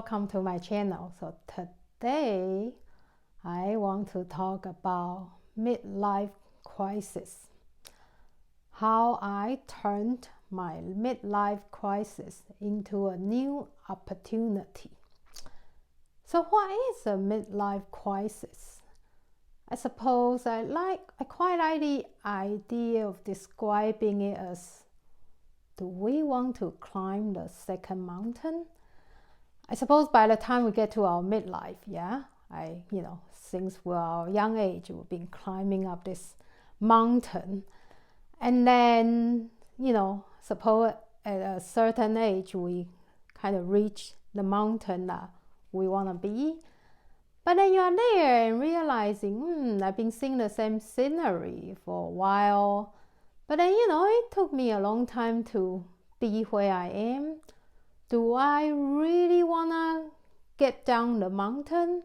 welcome to my channel. So today I want to talk about midlife crisis. How I turned my midlife crisis into a new opportunity. So what is a midlife crisis? I suppose I quite like the idea of describing it as, do we want to climb the second mountain? I suppose by the time we get to our midlife, since we're our young age, we've been climbing up this mountain. And then, suppose at a certain age, we kind of reach the mountain that we want to be. But then you're there and realizing, I've been seeing the same scenery for a while. But then, it took me a long time to be where I am. Do I really want to get down the mountain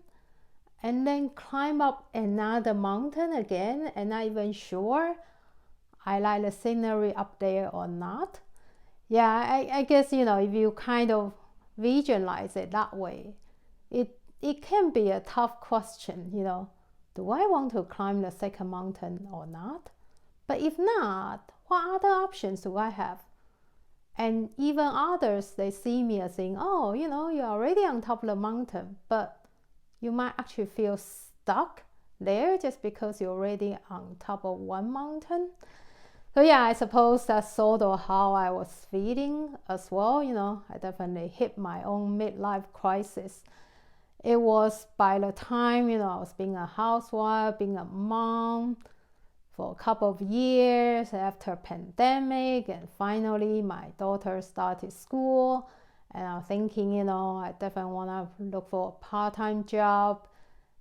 and then climb up another mountain again and not even sure I like the scenery up there or not? Yeah, I guess, if you kind of visualize it that way, it can be a tough question, do I want to climb the second mountain or not? But if not, what other options do I have? And even others, they see me as saying, you're already on top of the mountain, but you might actually feel stuck there just because you're already on top of one mountain. So yeah, I suppose that's sort of how I was feeling as well. I definitely hit my own midlife crisis. It was by the time, I was being a housewife, being a mom for a couple of years after pandemic, and finally my daughter started school, and I was thinking, I definitely want to look for a part-time job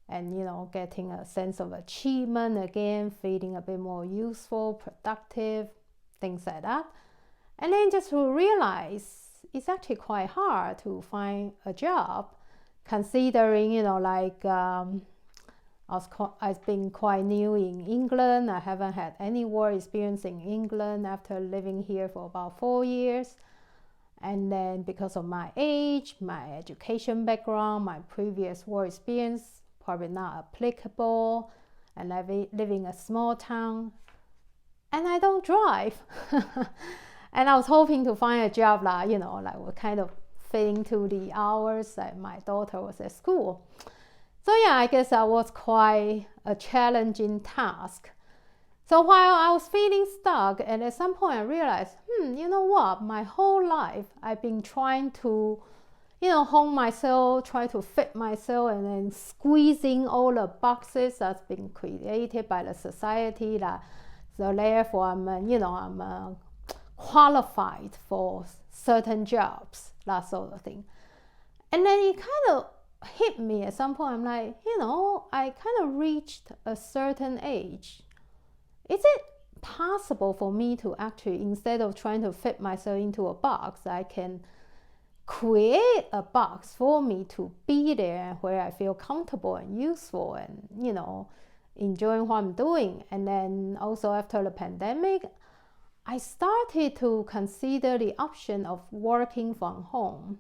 and, getting a sense of achievement again, feeling a bit more useful, productive, things like that. And then just to realize it's actually quite hard to find a job, considering, I've been quite new in England. I haven't had any work experience in England after living here for about 4 years. And then because of my age, my education background, my previous work experience, probably not applicable. And I live in a small town. And I don't drive. And I was hoping to find a job that, would kind of fit into the hours that my daughter was at school. So yeah, I guess that was quite a challenging task. So while I was feeling stuck, and at some point I realized, you know what? My whole life I've been trying to, hone myself, try to fit myself, and then squeezing all the boxes that's been created by the society. So therefore, I'm qualified for certain jobs, that sort of thing. And then it kind of hit me at some point. I'm like, I kind of reached a certain age. Is it possible for me to actually, instead of trying to fit myself into a box, I can create a box for me to be there where I feel comfortable and useful and, enjoying what I'm doing? And then also after the pandemic, I started to consider the option of working from home.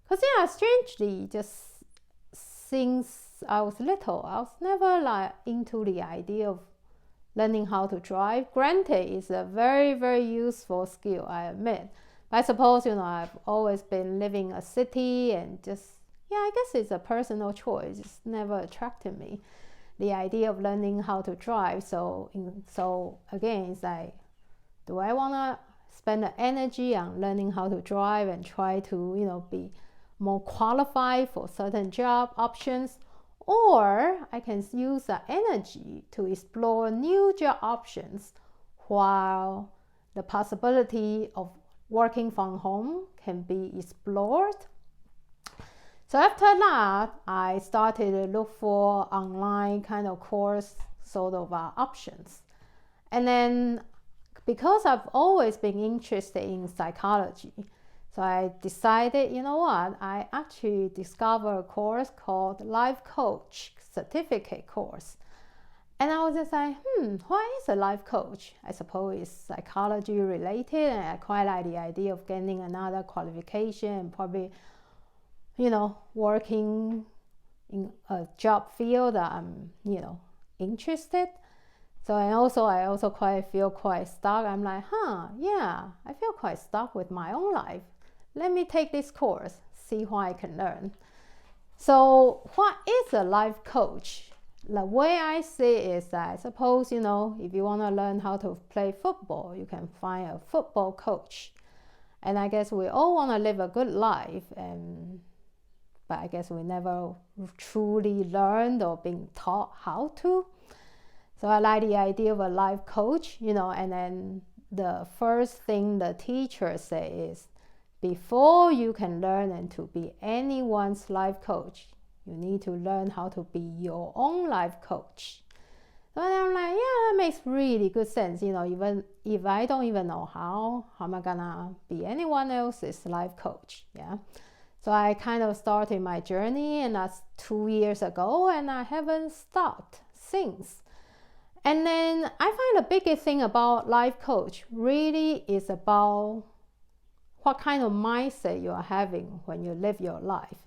Because strangely, just since I was little, I was never into the idea of learning how to drive. Granted, it's a very, very useful skill, I admit. But I suppose, I've always been living in a city and just, I guess it's a personal choice. It's never attracted me, the idea of learning how to drive. So again, it's like, do I want to spend the energy on learning how to drive and try to, be more qualified for certain job options, or I can use the energy to explore new job options while the possibility of working from home can be explored. So after that, I started to look for online kind of course sort of options. And then because I've always been interested in psychology, so I decided, I actually discovered a course called Life Coach Certificate course. And I was just like, what is a life coach? I suppose it's psychology related, and I quite like the idea of getting another qualification and probably working in a job field that I'm, interested. So I also feel quite stuck. I'm like, yeah, I feel quite stuck with my own life. Let me take this course, see what I can learn. So what is a life coach? The way I see it is that I suppose, if you want to learn how to play football, you can find a football coach. And I guess we all want to live a good life, but I guess we never truly learned or been taught how to. So I like the idea of a life coach, and then the first thing the teacher say is, before you can learn and to be anyone's life coach, you need to learn how to be your own life coach. So I'm like, yeah, that makes really good sense. Even if I don't even know how am I gonna be anyone else's life coach? Yeah. So I kind of started my journey, and that's 2 years ago, and I haven't stopped since. And then I find the biggest thing about life coach really is about what kind of mindset you are having when you live your life.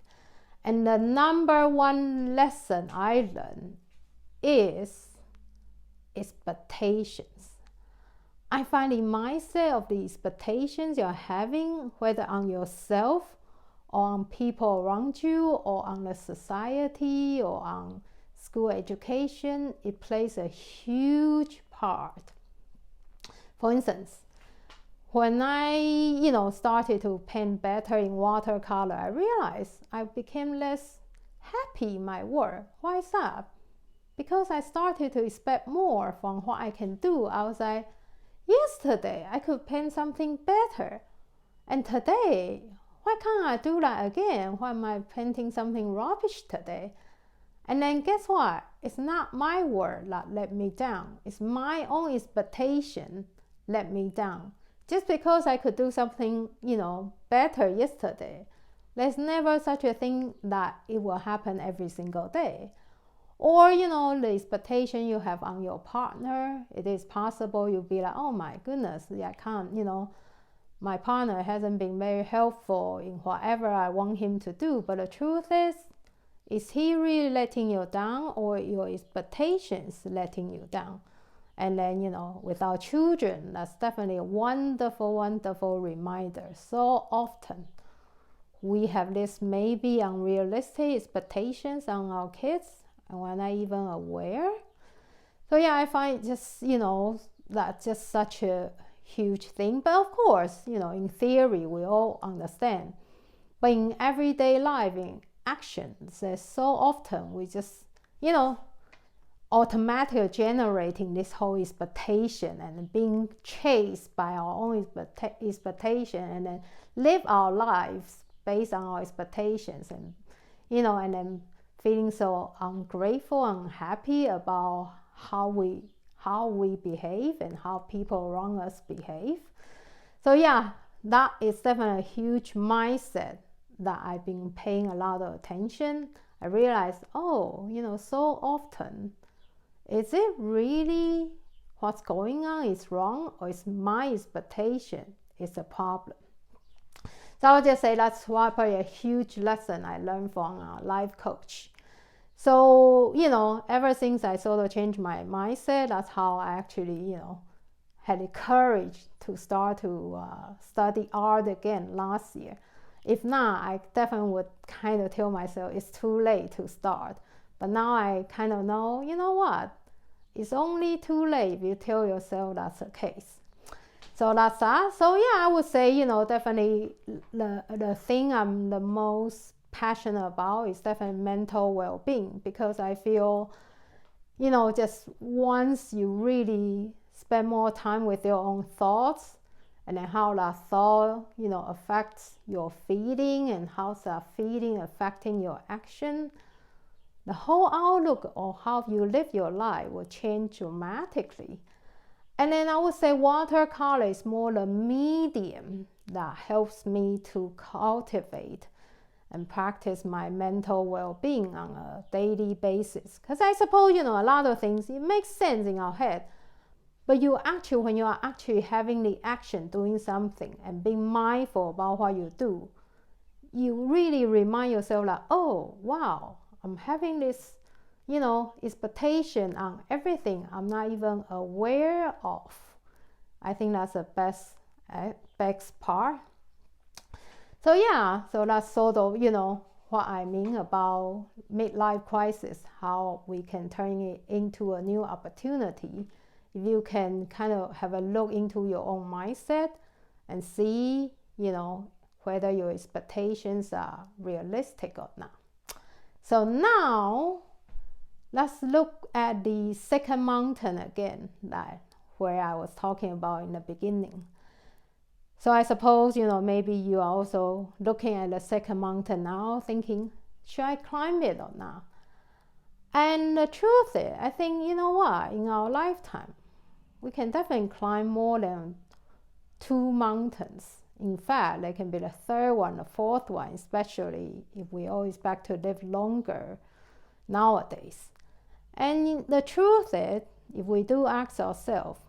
And the number one lesson I learned is expectations. I find the mindset of the expectations you're having, whether on yourself or on people around you or on the society or on school education, it plays a huge part. For instance, when I, started to paint better in watercolor, I realized I became less happy in my work. Why is that? Because I started to expect more from what I can do. I was like, yesterday I could paint something better, and today, why can't I do that again? Why am I painting something rubbish today? And then guess what? It's not my work that let me down. It's my own expectation let me down. Just because I could do something, better yesterday, there's never such a thing that it will happen every single day. Or, the expectation you have on your partner, it is possible you'll be like, oh my goodness, I can't, my partner hasn't been very helpful in whatever I want him to do. But the truth is he really letting you down, or your expectations letting you down? And then, with our children, that's definitely a wonderful, wonderful reminder. So often we have this maybe unrealistic expectations on our kids, and we're not even aware. So yeah, I find just, that's just such a huge thing. But of course, in theory, we all understand. But in everyday life, in actions, there's so often we just, automatically generating this whole expectation and being chased by our own expectation, and then live our lives based on our expectations, and and then feeling so ungrateful, unhappy about how we behave and how people around us behave. So yeah, that is definitely a huge mindset that I've been paying a lot of attention. I realized, so often, is it really what's going on is wrong, or is my expectation is a problem? So I'll just say that's probably a huge lesson I learned from a life coach. So, ever since I sort of changed my mindset, that's how I actually, had the courage to start to study art again last year. If not, I definitely would kind of tell myself it's too late to start. But now I kind of know, what? It's only too late if you tell yourself that's the case. So that's that. So yeah, I would say, definitely the thing I'm the most passionate about is definitely mental well-being, because I feel, just once you really spend more time with your own thoughts, and then how that thought, affects your feeling, and how that feeling affecting your action, the whole outlook of how you live your life will change dramatically. And then I would say watercolor is more the medium that helps me to cultivate and practice my mental well-being on a daily basis. Because I suppose, a lot of things, it makes sense in our head. But when you are actually having the action, doing something, and being mindful about what you do, you really remind yourself like, oh wow, I'm having this, you know, expectation on everything I'm not even aware of. I think that's the best part. So yeah, so that's sort of, you know, what I mean about midlife crisis, how we can turn it into a new opportunity. If you can kind of have a look into your own mindset and see, you know, whether your expectations are realistic or not. So now let's look at the second mountain again, that where I was talking about in the beginning. So I suppose, you know, maybe you are also looking at the second mountain now, thinking, should I climb it or not? And the truth is, I think, you know what, in our lifetime, we can definitely climb more than 2 mountains. In fact, there can be the third one, the fourth one, especially if we all expect to live longer nowadays. And the truth is, if we do ask ourselves,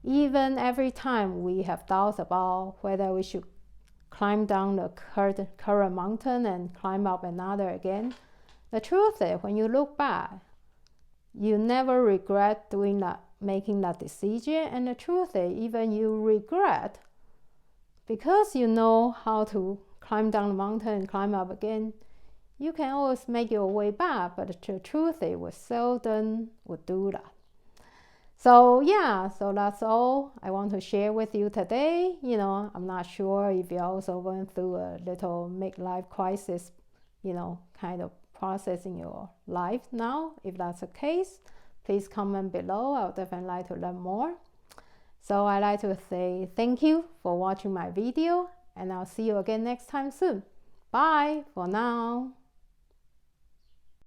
even every time we have doubts about whether we should climb down the current mountain and climb up another again, the truth is, when you look back, you never regret doing that, making that decision. And the truth is, even you regret, because you know how to climb down the mountain and climb up again, you can always make your way back. But the truth is, we seldom would do that. So yeah, so that's all I want to share with you today. You know, I'm not sure if you're also going through a little midlife crisis, you know, kind of process in your life now. If that's the case, please comment below. I would definitely like to learn more. So I'd like to say thank you for watching my video, and I'll see you again next time soon. Bye for now.